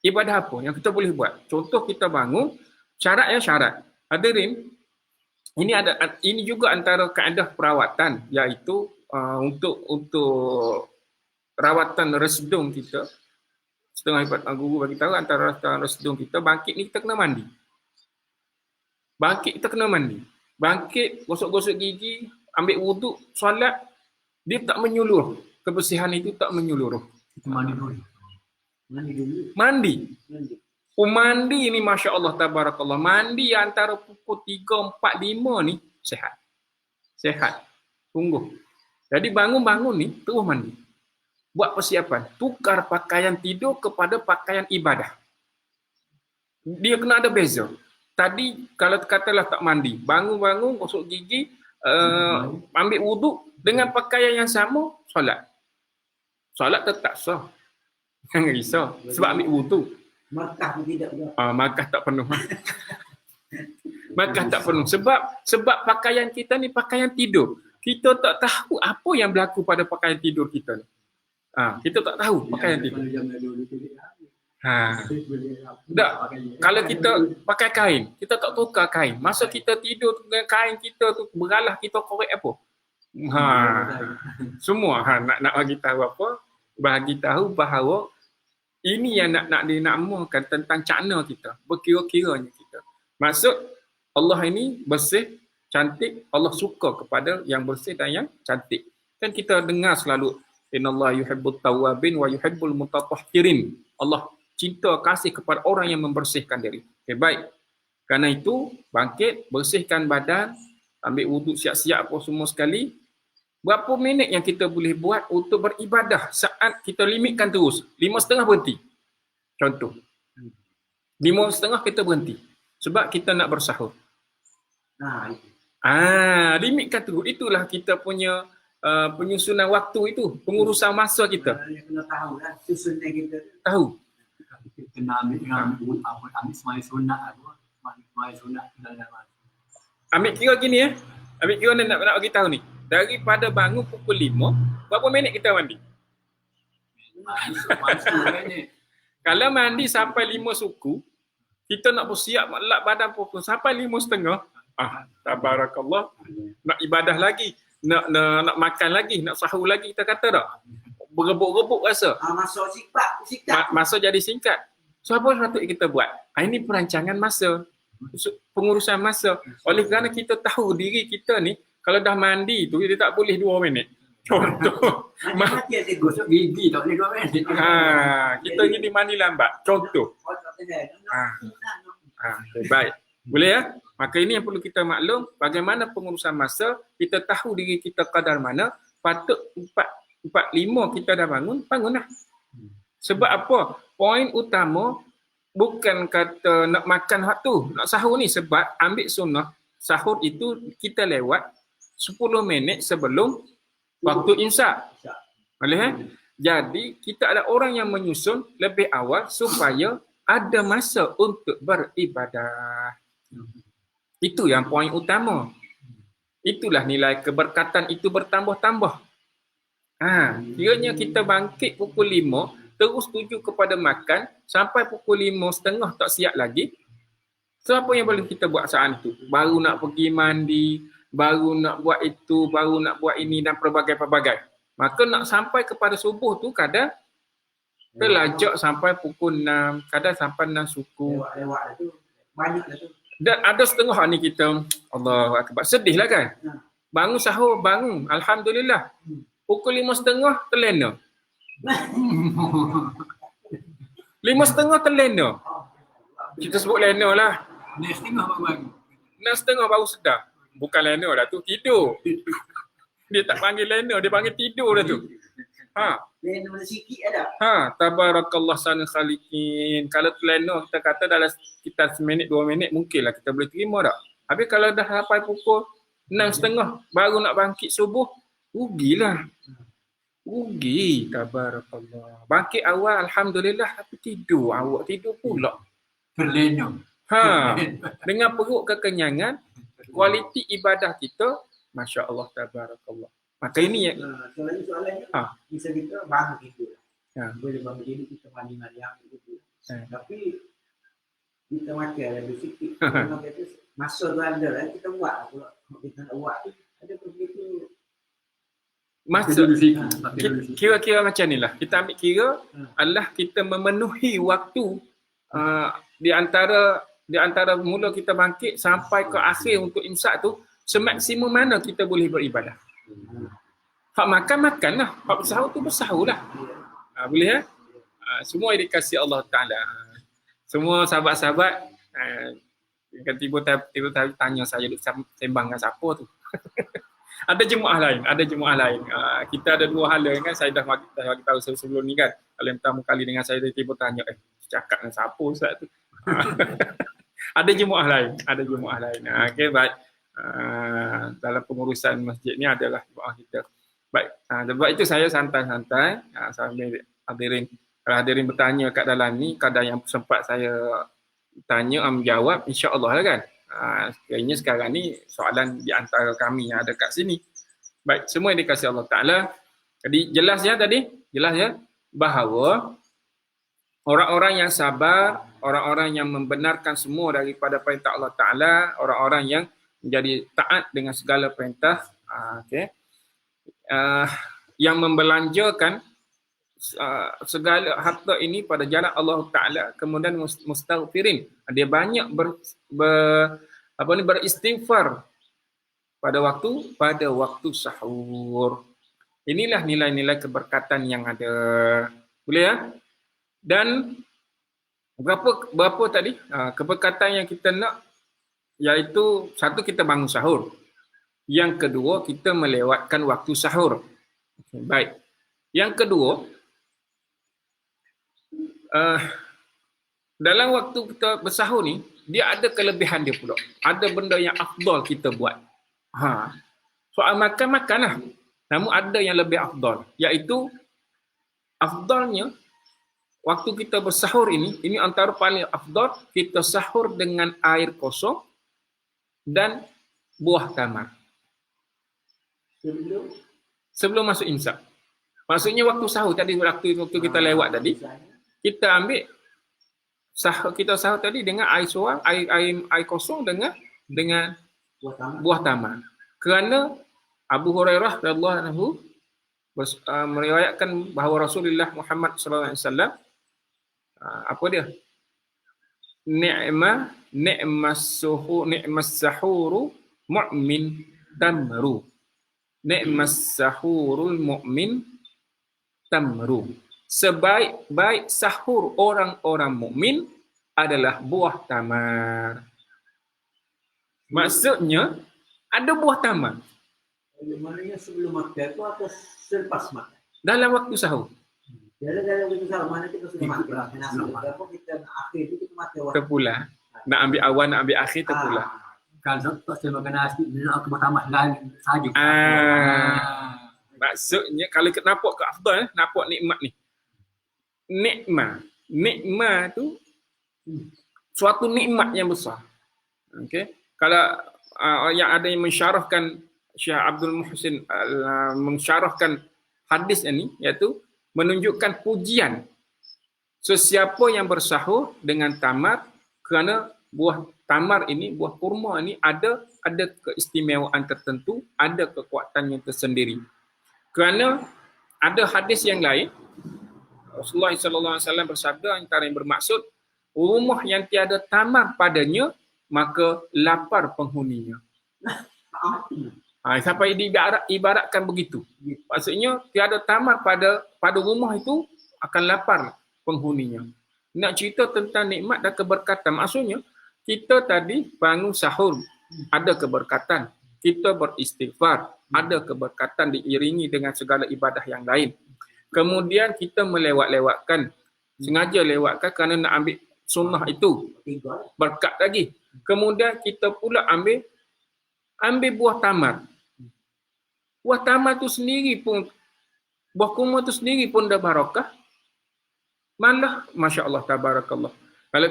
S1: Ibadah apa yang kita boleh buat. Contoh kita bangun, syarat. Hadirin, ini juga antara kaedah perawatan, iaitu untuk rawatan resdung kita. Setengah hebat guru bagi tahu antara rawatan resdung kita, bangkit ni kita kena mandi. Bangkit, gosok-gosok gigi, ambil wuduk, solat, dia tak menyeluruh. Kebersihan itu tak menyeluruh.
S2: Kita mandi dulu.
S1: Mandi ni Masya Allah tabarakallah. Mandi antara pukul 3, 4, 5 ni sehat. Sungguh. Jadi bangun ni terus mandi. Buat persiapan. Tukar pakaian tidur kepada pakaian ibadah. Dia kena ada beza. Tadi kalau katalah tak mandi, bangun gosok gigi, ambil wuduk dengan pakaian yang sama, solat. Solat tetap sah. Jangan risau sebab ambil wuduk.
S3: Markah pun tidak juga.
S1: Markah tak penuh. Markah tak penuh. Sebab pakaian kita ni pakaian tidur. Kita tak tahu apa yang berlaku pada pakaian tidur kita ni. Kita tak tahu pakaian tidur. Tak. Kalau kita pakai kain, kita tak tukar kain. Masa kita tidur dengan kain kita tu beralah, kita korek apa? Semua nak bagi tahu apa? Bagi tahu bahawa ini yang nak dinamakan tentang cakna kita, berkira-kiranya kita. Maksud Allah ini bersih, cantik, Allah suka kepada yang bersih dan yang cantik. Kan kita dengar selalu, innallaha yuhibbut tawwabin wa yuhibbul mutatahhirin. Allah cinta kasih kepada orang yang membersihkan diri. Baik. Kerana itu, bangkit, bersihkan badan, ambil wuduk siap-siap apa semua sekali. Berapa minit yang kita boleh buat untuk beribadah saat kita limitkan terus. 5.30 berhenti. Contoh. 5.30 kita berhenti. Sebab kita nak bersahur. Limitkan terus. Itulah kita punya penyusunan waktu itu. Pengurusan masa kita.
S3: Kena tahu lah susunan kita.
S1: Tahu.
S2: Kena ambil semai sunat.
S1: Ambil kira gini ya. Ambil kira nak bagi tahu ni. Daripada bangun pukul 5, berapa minit kita mandi? Kalau mandi sampai 5 suku, kita nak bersiap lap badan pukul sampai 5.30. Tabarakallah. Nak ibadah lagi, nak makan lagi, nak sahur lagi, kita kata tak? Berebut-rebut rasa.
S3: Masa singkat.
S1: Masa jadi singkat. So apa patut kita buat? Ini perancangan masa. Pengurusan masa. Oleh kerana kita tahu diri kita ni, kalau dah mandi tu, dia tak boleh 2 minit. Contoh.
S2: Gosok gigi tak boleh 2 minit.
S1: Kita jadi mandi lambat. Contoh. Baik. Boleh ya? Maka ini yang perlu kita maklum. Bagaimana pengurusan masa. Kita tahu diri kita kadar mana. Patut 4.5 kita dah bangunlah. Sebab apa? Poin utama bukan kata nak makan waktu, nak sahur ni. Sebab ambil sunnah sahur itu kita lewat 10 minit sebelum waktu imsak. Boleh Jadi kita ada orang yang menyusun lebih awal supaya ada masa untuk beribadah. Itu yang poin utama. Itulah nilai keberkatan itu bertambah-tambah. Kiranya kita bangkit pukul 5, terus tuju kepada makan sampai pukul 5.30 tak siap lagi. So apa yang boleh kita buat saat itu? Baru nak pergi mandi, baru nak buat itu, baru nak buat ini dan pelbagai-pelbagai. Maka nak sampai kepada subuh tu kadang terlajak sampai pukul 6, kadang sampai 6 suku.
S3: Lewat tu banyak lah tu.
S1: Dan ada setengah ni kita, Allahu Akbar, sedih lah kan? Bangun sahur, Alhamdulillah. Pukul 5.30 terlena. 5.30 terlena. Kita sebut lena lah.
S2: 6.30 baru bangun.
S1: 6.30 baru sedar. Bukan lena dah tu, tidur. Dia tak panggil lena, dia panggil tidur dah tu.
S3: Lena mana sikit ada.
S1: Tabarakallah sana khaliqin. Kalau lena kita kata dalam sekitar 1 minit, 2 minit, mungkinlah kita boleh terima tak? Habis kalau dah sampai pukul 6.30 baru nak bangkit subuh, rugilah. Rugi, tabarakallah. Bangkit awal, Alhamdulillah, tapi tidur. Awak tidur pula.
S2: Terlena.
S1: Dengan perut kekenyangan, kualiti ibadah kita, Masya Allah, tabarakallah. Maka ini yang
S3: soalannya bisa kita bangun gitu. Boleh bangun jadi kita mandi-mandi gitu. Tapi kita makan lebih sikit. Kalau itu masuk tu ada lah, kita buat. Kalau kita nak buat tu, ada begitu.
S1: Maksud kira-kira macam ni lah. Kita ambil kira adalah kita memenuhi waktu di antara mula kita bangkit sampai ke akhir untuk imsak tu, semaksimum mana kita boleh beribadah. Hak makan lah. Hak bersahur tu bersahur lah. Boleh ya? Semua yang dikasih Allah Ta'ala. Semua sahabat-sahabat kan tiba-tiba tanya saya duk sembang dengan siapa tu. Ada jemaah lain. Kita ada dua hala kan, saya dah bagi tahu sebelum ni kan. Kalau yang pertama kali dengan saya tiba tanya, cakap dengan siapa Ustaz tu? Ada jemaah lain. Okey, baik. Dalam pengurusan masjid ni adalah jemaah kita. Baik. Sebab itu saya santai-santai sambil hadirin bertanya kat dalam ni, kadang yang sempat saya tanya menjawab, insya-Allah lah kan. Sekiranya sekarang ni soalan di antara kami yang ada kat sini. Baik, semua yang dikasihi Allah Ta'ala. Jadi jelas ya bahawa orang-orang yang sabar, orang-orang yang membenarkan semua daripada perintah Allah Ta'ala, orang-orang yang menjadi taat dengan segala perintah, yang membelanjakan segala harta ini pada jalan Allah Ta'ala, kemudian mustaghfirin. Dia banyak beristighfar pada waktu sahur. Inilah nilai-nilai keberkatan yang ada. Boleh ya? Dan berapa tadi keberkatan yang kita nak, iaitu satu, kita bangun sahur. Yang kedua, kita melewatkan waktu sahur. Baik. Yang kedua, dalam waktu kita bersahur ni, dia ada kelebihan dia pula. Ada benda yang afdal kita buat. Soal makan lah. Namun ada yang lebih afdal, iaitu afdalnya waktu kita bersahur ini antara paling afdal, kita sahur dengan air kosong dan buah tamar. Sebelum masuk imsak. Maksudnya waktu sahur tadi, waktu kita lewat tadi, kita ambil kita sahur tadi dengan air sorang, air kosong dengan buah tamar. Kerana Abu Hurairah radhiyallahu anhu meriwayatkan bahawa Rasulullah Muhammad sallallahu alaihi wasallam apa dia? Ni'mas sahuru mu'min tamru. Ni'mas sahurul mu'min tamru. Sebaik-baik sahur orang-orang mukmin adalah buah tamar. Maksudnya ada buah tamar.
S3: Maknanya sebelum makan tu atau selepas makan?
S1: Dalam waktu sahur.
S3: Dalam waktu sahur, mana kita sudah makan. Kenapa kita nak akhir tu kita makan waktu.
S1: Terpulang. Nak ambil awal, nak ambil akhir, terpulang.
S2: Kalau saya makan nasi, dia nak ke buah lain saja.
S1: Maksudnya kalau kita nampak ke afdal, nampak nikmat ni. Nikmat tu suatu nikmat yang besar. Okey. Kalau yang ada yang mensyarahkan, Syekh Abdul Muhsin mensyarahkan hadis ini, iaitu menunjukkan pujian sesiapa yang bersahur dengan tamar, kerana buah tamar ini, buah kurma ini ada keistimewaan tertentu, ada kekuatan yang tersendiri. Kerana ada hadis yang lain, Rasulullah SAW bersabda, antara yang bermaksud, rumah yang tiada tamar padanya, maka lapar penghuninya. Sampai ibaratkan begitu. Maksudnya tiada tamar pada rumah itu, akan lapar penghuninya. Nak cerita tentang nikmat dan keberkatan. Maksudnya kita tadi bangun sahur, ada keberkatan. Kita beristighfar, ada keberkatan diiringi dengan segala ibadah yang lain. Kemudian kita melewat-lewatkan, sengaja lewatkan kerana nak ambil sunnah itu, berkat lagi. Kemudian kita pula ambil buah tamar. Buah tamar tu sendiri pun, buah kurma tu sendiri pun dah barakah. Malah, Masya Allah, tabarakallah. Kalau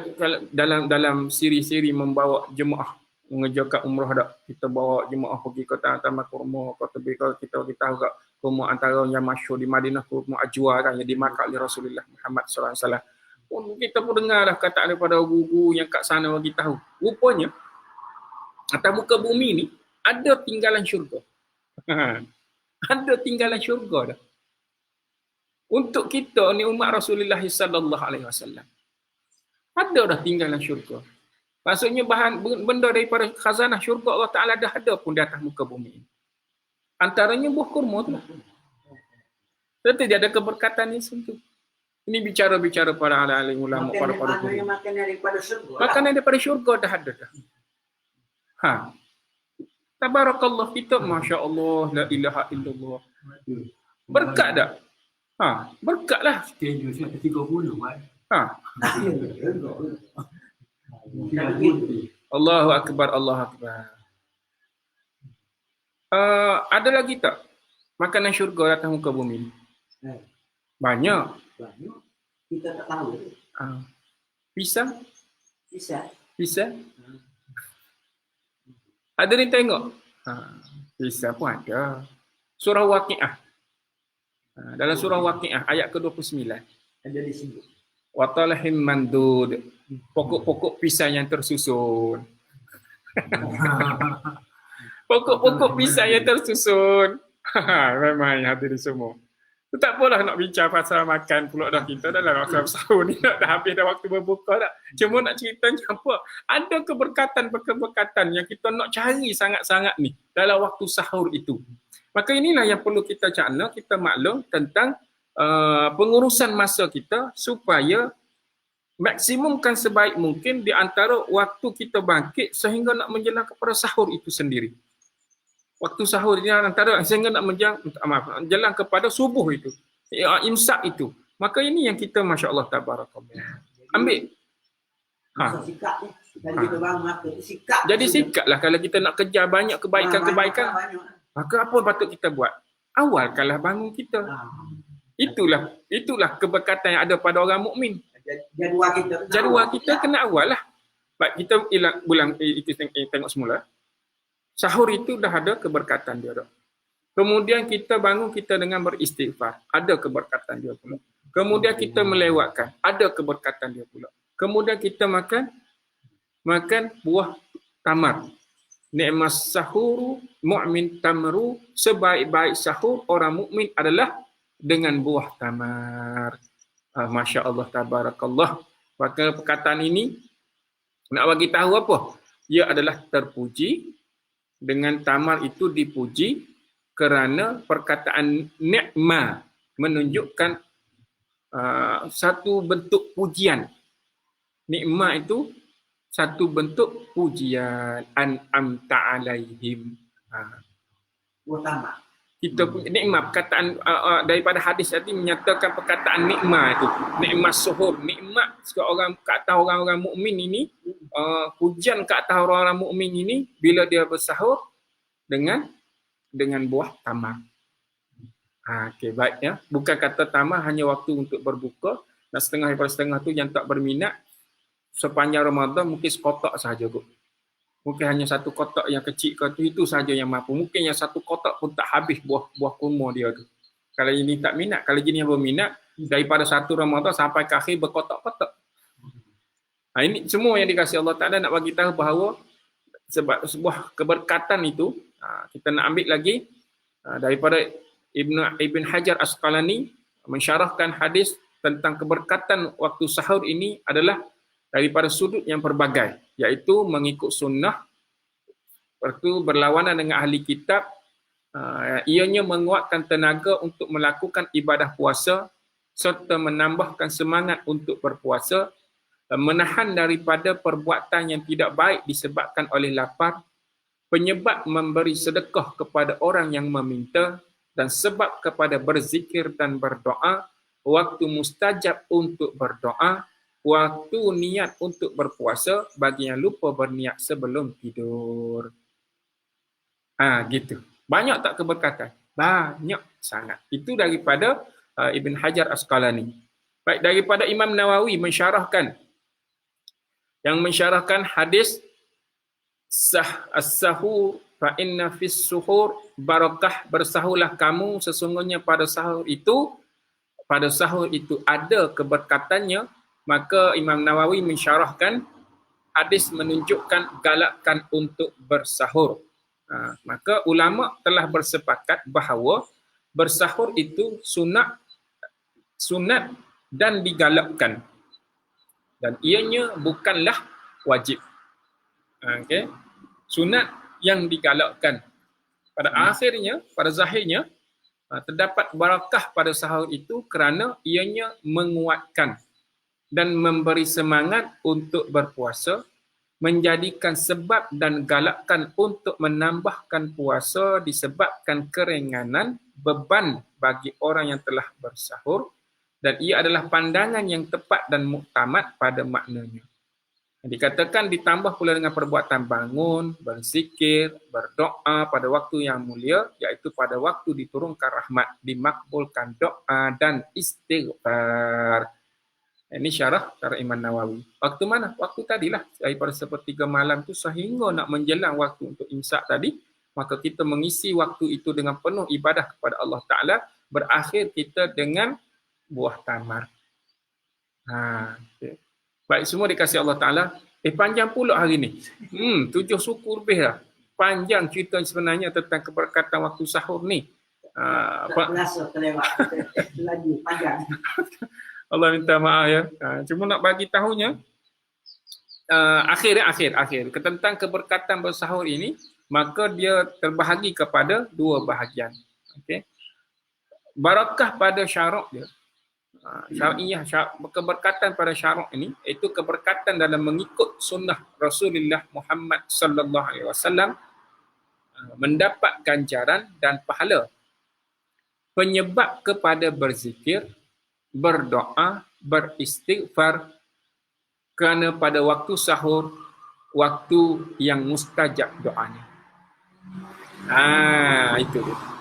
S1: dalam siri-siri membawa jemaah mengerjakan umrah dak, kita bawa jemaah pergi ke Taman Kurma, ke tepi ke kita tahu kat rumah antara yang masyhur di Madinah, rumah Ajwa kan, yang dimakan oleh Rasulullah Muhammad sallallahu alaihi wasallam. Pun kita pun dengar dah kata daripada guru yang kat sana bagi tahu. Rupanya atas muka bumi ni ada tinggalan syurga. Ada tinggalan syurga dah. Untuk kita ni umat Rasulullah sallallahu alaihi wasallam. Ada dah tinggalan syurga. Maksudnya benda daripada khazanah syurga Allah Ta'ala dah ada pun di atas muka bumi. Antaranya buah kurma tu. Tentu dia ada keberkatan ni sentuh. Ini bicara-bicara para alim ulama, para guru. Makanan daripada syurga dah ada dah. Tabarakallah, kita Masya Allah, la ilaha illallah. Berkat tak? Berkat lah.
S2: Stage 30 kan.
S1: Allahu Akbar, Allahu Akbar. Ada lagi tak makanan syurga atas muka bumi? Banyak.
S3: Kita tak tahu.
S1: Pisang? Pisang? Ada ni tengok? Pisang pun ada. Surah Waqi'ah. Dalam surah Waqi'ah ayat ke-29.
S3: Ada disebut.
S1: Wa talhim mandud. Pokok-pokok pisang yang tersusun. Pokok-pokok pisang yang tersusun. Memang hadirin semua. Tak apalah nak bincang pasal makan pula dah, kita dalam waktu sahur ni dah habis dah waktu berbuka dah. Cuma nak ceritanya apa? Ada keberkatan yang kita nak cari sangat-sangat ni dalam waktu sahur itu. Maka inilah yang perlu kita cakna, kita maklum tentang pengurusan masa kita supaya maksimumkan sebaik mungkin di antara waktu kita bangkit sehingga nak menjelang kepada sahur itu sendiri. Waktu sahur ini antara sehingga nak menjelang kepada subuh itu, imsak itu. Maka ini yang kita Masya Allah tabarakallah. Ambil. Jadi sikaplah kalau kita nak kejar banyak kebaikan-kebaikan. Maka apa patut kita buat? Awalkanlah bangun kita. Itulah keberkatan yang ada pada orang mukmin. Jadual kita kena awal lah. Baik, kita tengok semula. Sahur itu dah ada keberkatan dia dah. Kemudian kita bangun kita dengan beristighfar, ada keberkatan dia pula. Kemudian kita melewatkan, ada keberkatan dia pula. Kemudian kita makan buah tamar. Ni'mas sahuru mu'min tamru, sebaik-baik sahur orang mukmin adalah dengan buah tamar. Masya Allah tabarakallah. Maka perkataan ini nak bagi tahu apa? Ia adalah terpuji. Dengan tamar itu dipuji kerana perkataan ni'ma menunjukkan satu bentuk pujian. Ni'ma itu satu bentuk pujian. An'amta alaihim.
S3: Utama.
S1: Kita punya nikmat perkataan daripada hadis tadi menyatakan perkataan nikmat itu, nikmat suhur, nikmat seorang ke atas orang-orang mukmin ini, pujian ke atas orang-orang mukmin ini bila dia bersahur dengan buah tamar. Okey, baik ya. Bukan kata tamar hanya waktu untuk berbuka, dan setengah daripada setengah tu yang tak berminat sepanjang Ramadan mungkin sekotak sahaja kot. Mungkin hanya satu kotak yang kecil ke tu, itu saja yang mampu. Mungkin yang satu kotak pun tak habis buah kurma dia tu. Kalau ini tak minat, kalau jenis yang berminat, daripada satu Ramadan sampai ke akhir berkotak-kotak. Ini semua yang dikasih Allah Ta'ala nak bagi tahu bahawa sebab sebuah keberkatan itu, kita nak ambil lagi daripada Ibn Hajar Asqalani mensyarahkan hadis tentang keberkatan waktu sahur ini adalah daripada sudut yang berbagai, iaitu mengikut sunnah, itu berlawanan dengan ahli kitab, ianya menguatkan tenaga untuk melakukan ibadah puasa serta menambahkan semangat untuk berpuasa, menahan daripada perbuatan yang tidak baik disebabkan oleh lapar, penyebab memberi sedekah kepada orang yang meminta, dan sebab kepada berzikir dan berdoa, waktu mustajab untuk berdoa, waktu niat untuk berpuasa bagi yang lupa berniat sebelum tidur. Gitu. Banyak tak keberkatan? Banyak sangat. Itu daripada Ibn Hajar Asqalani. Baik, daripada Imam Nawawi mensyarahkan hadis as-sahur fa inna fis suhur barakah, bersahurlah kamu sesungguhnya pada sahur itu ada keberkatannya. Maka Imam Nawawi mensyarahkan hadis menunjukkan galakkan untuk bersahur. Maka ulama telah bersepakat bahawa bersahur itu sunat dan digalakkan, dan ianya bukanlah wajib. Okey, sunat yang digalakkan. Pada akhirnya, pada zahirnya, terdapat barakah pada sahur itu kerana ianya menguatkan dan memberi semangat untuk berpuasa, menjadikan sebab dan galakkan untuk menambahkan puasa disebabkan keringanan beban bagi orang yang telah bersahur, dan ia adalah pandangan yang tepat dan muktamad pada maknanya. Dikatakan ditambah pula dengan perbuatan bangun, berzikir, berdoa pada waktu yang mulia, iaitu pada waktu diturunkan rahmat, dimakbulkan doa dan istighfar. Ini syarah Imam Nawawi. Waktu mana? Waktu tadilah, daripada sepertiga malam tu sehingga nak menjelang waktu untuk imsak tadi, maka kita mengisi waktu itu dengan penuh ibadah kepada Allah Ta'ala, berakhir kita dengan buah tamar. Okay. Baik, semua dikasih Allah Ta'ala. Panjang pula hari ni. 7 suku lebih dah. Panjang cerita sebenarnya tentang keberkatan waktu sahur ni.
S3: Rasa terlewat. Lagi panjang.
S1: Allah minta maaf ya. Cuma nak bagi tahunya, akhir. Tentang keberkatan bersahur ini, maka dia terbahagi kepada 2 bahagian. Okay. Barakah pada syarak dia. Syar'iyah, keberkatan pada syarak ini iaitu keberkatan dalam mengikut sunnah Rasulullah Muhammad sallallahu alaihi wasallam, mendapat ganjaran dan pahala, penyebab kepada berzikir, berdoa, beristighfar, kerana pada waktu sahur waktu yang mustajab doanya. Itu dia.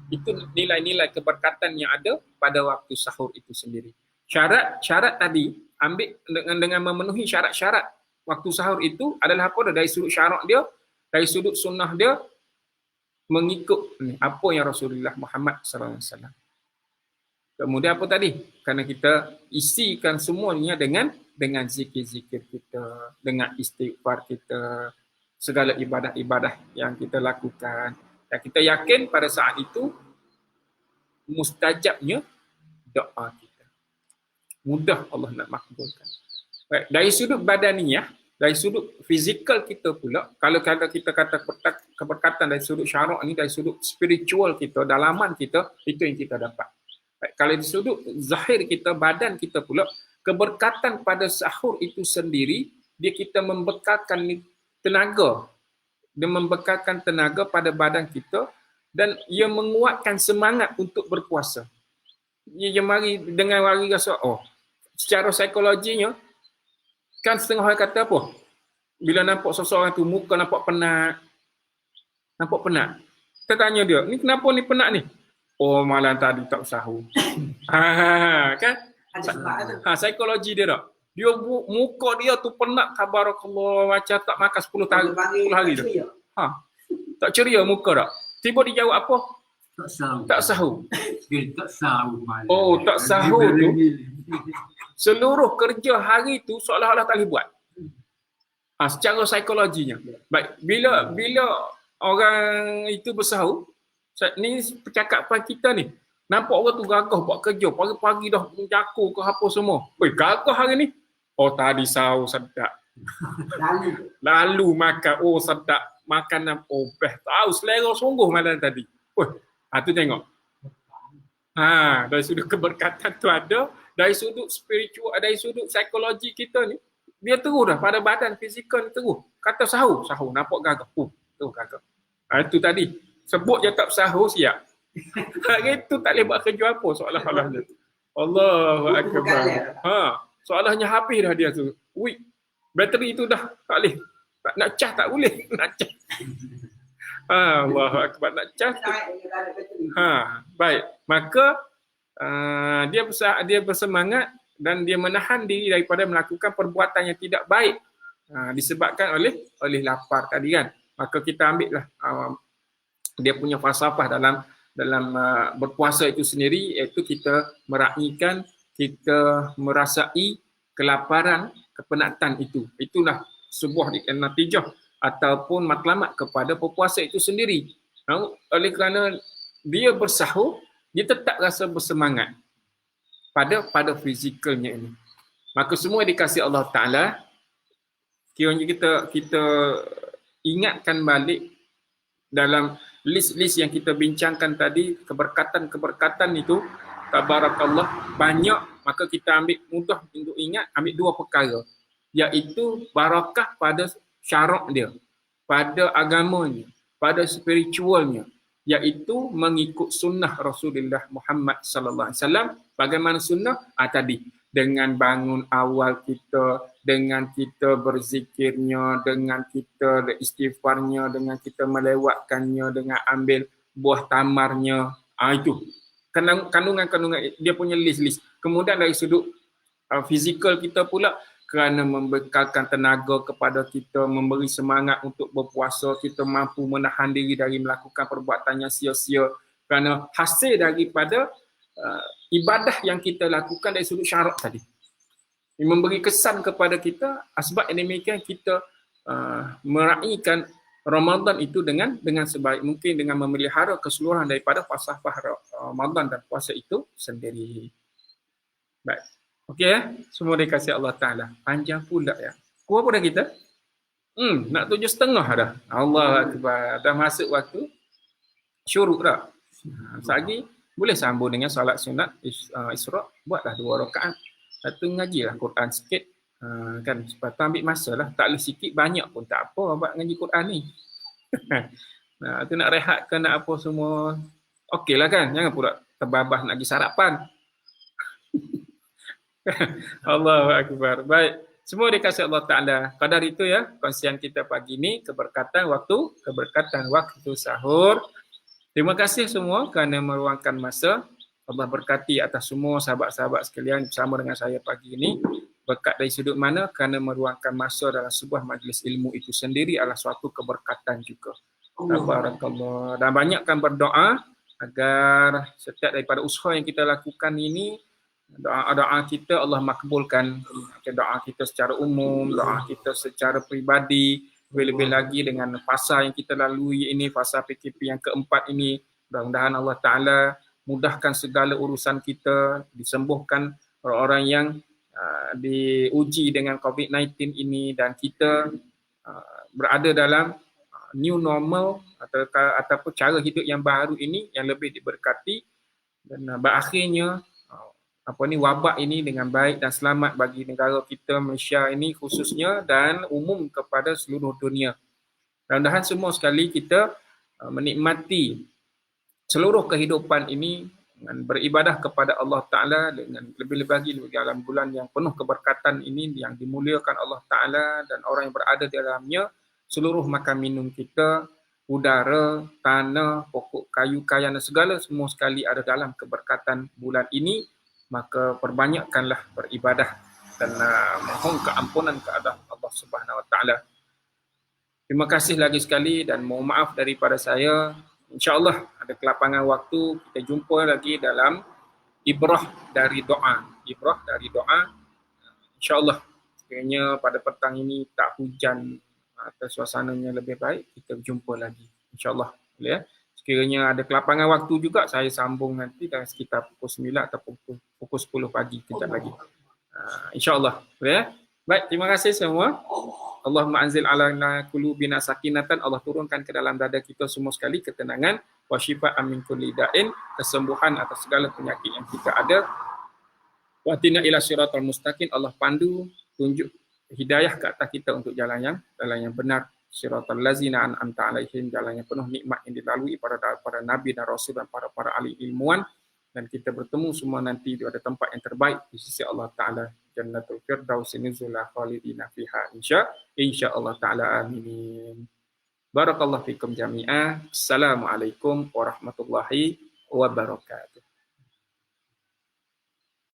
S1: Itu nilai-nilai keberkatan yang ada pada waktu sahur itu sendiri. Syarat tadi, ambil dengan memenuhi syarat-syarat waktu sahur itu adalah apa? Dari sudut syarak dia, dari sudut sunnah dia, mengikut apa yang Rasulullah Muhammad SAW. Kemudian apa tadi? Kerana kita isikan semuanya dengan zikir-zikir kita, dengan istighfar kita, segala ibadah-ibadah yang kita lakukan. Dan kita yakin pada saat itu mustajabnya doa kita. Mudah Allah nak makbulkan. Baik, dari sudut badaniyah, dari sudut fizikal kita pula, kalau kita kata keberkatan dari sudut syarak ni, dari sudut spiritual kita, dalaman kita, itu yang kita dapat. Baik, kalau di sudut zahir kita, badan kita pula, keberkatan pada sahur itu sendiri, dia kita membekalkan tenaga. Dia membekalkan tenaga pada badan kita dan ia menguatkan semangat untuk berpuasa. Dia mari dengan mari rasa, secara psikologinya, kan setengah orang kata apa? Bila nampak seseorang tu muka nampak penat. Kita tanya dia, ni kenapa ni penat ni? Malam tadi tak sahur. Kan? Psikologi dia tak? Dia muka dia tu penat, tabarakallah, macam tak makan 10 hari dah. Tak ceria muka tak? Tiba dia jawab apa? Tak sahur.
S2: Tak sahur.
S1: Tak sahur tu. Seluruh kerja hari tu seolah-olah tak boleh buat. Secara psikologinya. Baik, bila orang itu bersahur, ni percakapan kita ni. Nampak orang tu gagah buat kerja, pagi-pagi dah menjaku ke apa semua. Gagah hari ni. Tadi sahur sedap. Lalu makan, sedap. Makanan, best. Tahu selera sungguh malam tadi. Tu tengok. Dari sudut keberkatan tu ada, dari sudut spiritual, dari sudut psikologi kita ni, dia terus dah pada badan fizikal terus. Kata sahur, nampak gagah. Terus gagah. Itu tadi. Sebut je tak sahur, siap. Hari tu tak boleh buat kerja apa soalan-soalannya. Allahu Akbar. Soalnya habis dah dia tu. Bateri tu dah tak boleh. Nak cas tak boleh. Nak cas. Allahu Akbar. Nak cas. Baik. Maka dia bersemangat dan dia menahan diri daripada melakukan perbuatan yang tidak baik disebabkan oleh lapar tadi kan. Maka kita ambillah dia punya falsafah dalam berpuasa itu sendiri, iaitu kita meraihkan, kita merasai kelaparan, kepenatan itu. Itulah sebuah natijah ataupun matlamat kepada berpuasa itu sendiri. Oleh kerana dia bersahur, dia tetap rasa bersemangat pada fizikalnya ini. Maka semua dikasih Allah Ta'ala, kiranya kita ingatkan balik dalam list-list yang kita bincangkan tadi, keberkatan-keberkatan itu, tabarakallah, banyak, maka kita ambil mudah untuk ingat, ambil dua perkara, iaitu barakah pada syarak dia, pada agamanya, pada spiritualnya, iaitu mengikut sunnah Rasulullah Muhammad sallallahu alaihi wasallam. Bagaimana sunnah? Tadi dengan bangun awal kita, dengan kita berzikirnya, dengan kita istighfarnya, dengan kita melewatkannya, dengan ambil buah tamarnya. Itu kandungan-kandungan dia punya list-list. Kemudian dari sudut fizikal kita pula, kerana membekalkan tenaga kepada kita, memberi semangat untuk berpuasa, kita mampu menahan diri dari melakukan perbuatan yang sia-sia, kerana hasil daripada ibadah yang kita lakukan dari sudut syarak tadi. Memberi kesan kepada kita, sebab yang demikian kita meraihkan Ramadan itu dengan sebaik mungkin, dengan memelihara keseluruhan daripada falsafah Ramadan dan puasa itu sendiri. Baik. Okey ya, semua dikasih Allah Ta'ala. Panjang pula ya. Kurang pun dah kita? Nak 7.30 dah. Allah Akbar. Dah masuk waktu syuruk dah. Lagi boleh sambung dengan solat sunat Isra'. Buatlah 2 rakaat. Satu ngajilah Quran sikit. Kan, sebab ambil masa lah. Tak boleh sikit, banyak pun tak apa buat ngaji Quran ni. Tu nak rehat ke nak apa semua. Okey lah kan. Jangan pula terbabas nak pergi sarapan. Allahu Akbar. Baik. Semua dikasih Allah Ta'ala. Kadar itu ya, kongsian kita pagi ni, keberkatan waktu sahur. Terima kasih semua kerana meluangkan masa. Allah berkati atas semua sahabat-sahabat sekalian bersama dengan saya pagi ini. Berkat dari sudut mana? Kerana meluangkan masa dalam sebuah majlis ilmu itu sendiri adalah suatu keberkatan juga. Barakallah. Dan banyakkan berdoa agar setiap daripada usaha yang kita lakukan ini, doa-doa kita Allah makbulkan. Doa kita secara umum, doa kita secara peribadi, lebih-lebih lagi dengan fasa yang kita lalui ini, fasa PKP yang keempat ini. Mudah-mudahan Allah Ta'ala mudahkan segala urusan kita, disembuhkan orang-orang yang diuji dengan COVID-19 ini, dan kita berada dalam new normal ataupun cara hidup yang baru ini yang lebih diberkati, dan berakhirnya wabak ini dengan baik dan selamat bagi negara kita Malaysia ini khususnya, dan umum kepada seluruh dunia. Mudah-mudahan semua sekali kita menikmati seluruh kehidupan ini dengan beribadah kepada Allah Ta'ala, dengan lebih-lebih lagi dalam bulan yang penuh keberkatan ini yang dimuliakan Allah Ta'ala, dan orang yang berada di dalamnya, seluruh makan minum kita, udara, tanah, pokok kayu, kayan dan segala semua sekali ada dalam keberkatan bulan ini. Maka perbanyakkanlah beribadah dan mohon keampunan kepada Allah Subhanahu Wa Taala. Terima kasih lagi sekali dan mohon maaf daripada saya. InsyaAllah ada kelapangan waktu, kita jumpa lagi dalam ibrah dari doa. Ibrah dari doa. InsyaAllah sekiranya pada petang ini tak hujan atau suasananya lebih baik, kita jumpa lagi. InsyaAllah. Boleh ya? Sekiranya ada kelapangan waktu juga, saya sambung nanti dalam sekitar pukul 9 atau pukul 10 pagi, kejap lagi. InsyaAllah. Ya? Baik, terima kasih semua. Allahumma anzil ala qulubina sakinatan. Allah turunkan ke dalam dada kita semua sekali ketenangan. Wa syifa'an min kulli da'in. Kesembuhan atas segala penyakit yang kita ada. Wa tina ila siratal mustaqim. Allah pandu, tunjuk hidayah ke atas kita untuk jalan yang benar. Siratal lazina an'amta alaihim, jalan yang penuh nikmat yang dilalui para nabi dan rasul dan para ahli ilmuwan, dan kita bertemu semua nanti pada tempat yang terbaik di sisi Allah Ta'ala, Jannatul Firdaus nuzula khalidina fiha insya Allah Ta'ala, amin. Barakallahu fikum jami'ah. Assalamualaikum warahmatullahi wabarakatuh.